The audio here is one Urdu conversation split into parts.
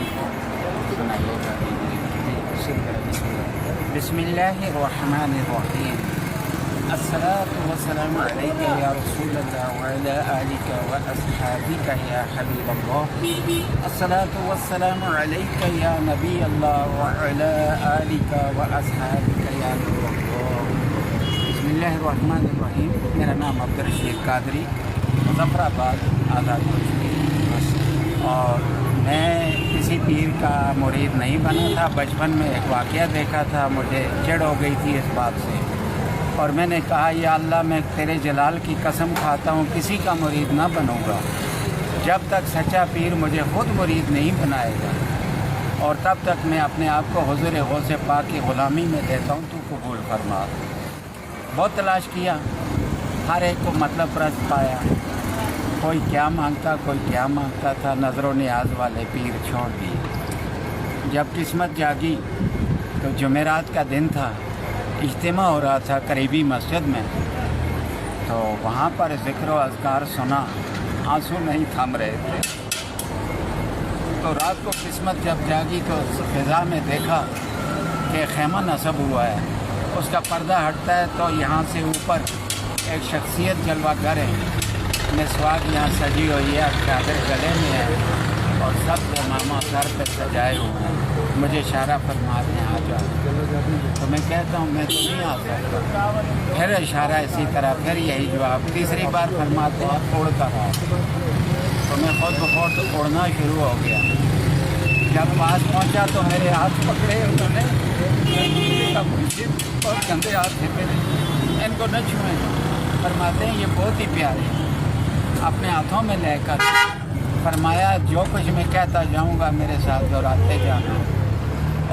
کلام کو سنائیے گا۔ بسم اللہ الرحمن الرحیم۔ الصلاۃ والسلام علیک یا رسول اللہ وعلی آلک واصحابک یا حبیب اللہ۔ الصلاۃ والسلام علیک یا نبی اللہ وعلی آلک واصحابک یا نور اللہ۔ بسم اللہ الرحمن الرحیم۔ میرا نام عبدالرشید قادری، مظفر آباد، آزاد کشمیر، اور میں کسی پیر کا مرید نہیں بنا تھا۔ بچپن میں ایک واقعہ دیکھا تھا، مجھے چڑ ہو گئی تھی اس بات سے، اور میں نے کہا یا اللہ میں تیرے جلال کی قسم کھاتا ہوں کسی کا مرید نہ بنوں گا جب تک سچا پیر مجھے خود مرید نہیں بنائے گا، اور تب تک میں اپنے آپ کو حضور غوث پاک کی غلامی میں دیتا ہوں، تو قبول فرما۔ بہت تلاش کیا، ہر ایک کو مطلب پرست پایا، کوئی کیا مانگتا کوئی کیا مانگتا تھا، نظر و نیاز والے پیر چھوڑ دیے۔ جب قسمت جاگی تو جمعرات کا دن تھا، اجتماع ہو رہا تھا قریبی مسجد میں، تو وہاں پر ذکر و اذکار سنا، آنسو نہیں تھم رہے تھے۔ تو رات کو قسمت جب جاگی تو فضا میں دیکھا کہ خیمہ نصب ہوا ہے، اس کا پردہ ہٹتا ہے تو یہاں سے اوپر ایک شخصیت جلوہ گر ہے، مسواک یہاں سجی ہوئی ہے، چادر گلے میں ہے، اور سب امامہ سر پہ سجائے ہوئے ہیں۔ مجھے اشارہ فرما رہے ہیں آ جاؤ، تو میں کہتا ہوں میں تو نہیں آ سکتا، پھر اشارہ اسی طرح، پھر یہی جواب، تیسری بار فرماتے ہیں اڑ کر آؤ، تو میں خود بخود اڑنا شروع ہو گیا۔ جب پاس پہنچا تو میرے ہاتھ پکڑے انہوں نے، اور گندے ہاتھ تھے میرے، ان کو نہ چھوئیں، فرماتے ہیں یہ بہت ہی پیارے ہیں، اپنے ہاتھوں میں لے کر فرمایا جو کچھ میں کہتا جاؤں گا میرے ساتھ دہراتے جانا،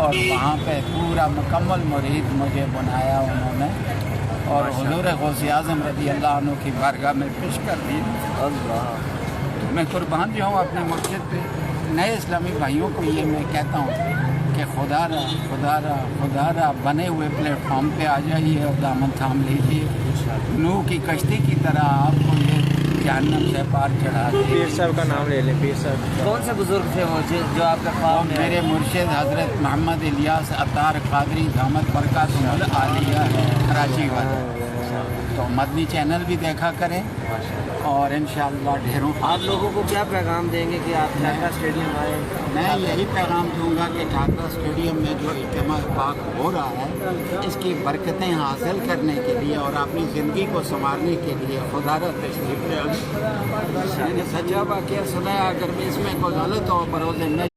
اور وہاں پہ پورا مکمل مرید مجھے بنایا انہوں نے، اور حضور غوث اعظم رضی اللہ عنہ کی بارگاہ میں پیش کر دی۔ میں قربان جاؤں اپنے مرشد پہ۔ نئے اسلامی بھائیوں کو یہ میں کہتا ہوں کہ خدا را بنے ہوئے پلیٹ فارم پہ آ جائیے اور دامن تھام لیجیے، نوح کی کشتی کی طرح آپ کو یہ جہنم سے پار چڑھا دے۔ پیر صاحب کا نام لے لیں، پیر صاحب کون سے بزرگ تھے وہ جو آپ کے خواب میں؟ میرے مرشد حضرت محمد الیاس عطار قادری دامت برکاتہ العالیہ ہے، کراچی والے۔ تو مدنی چینل بھی دیکھا کریں، اور انشاءاللہ ڈھیروں۔ آپ لوگوں کو کیا پیغام دیں گے کہ آپ ٹھاکرا اسٹیڈیم آئے؟ میں یہی پیغام دوں گا کہ ٹھاکرا اسٹیڈیم میں جو اجتماع پاک ہو رہا ہے، اس کی برکتیں حاصل کرنے کے لیے اور اپنی زندگی کو سنوارنے کے لیے خدا را تشریف لے آئیں۔ میں نے سچا واقعہ سنایا، اگر میں اس میں کوئی غلط ہو بروز میں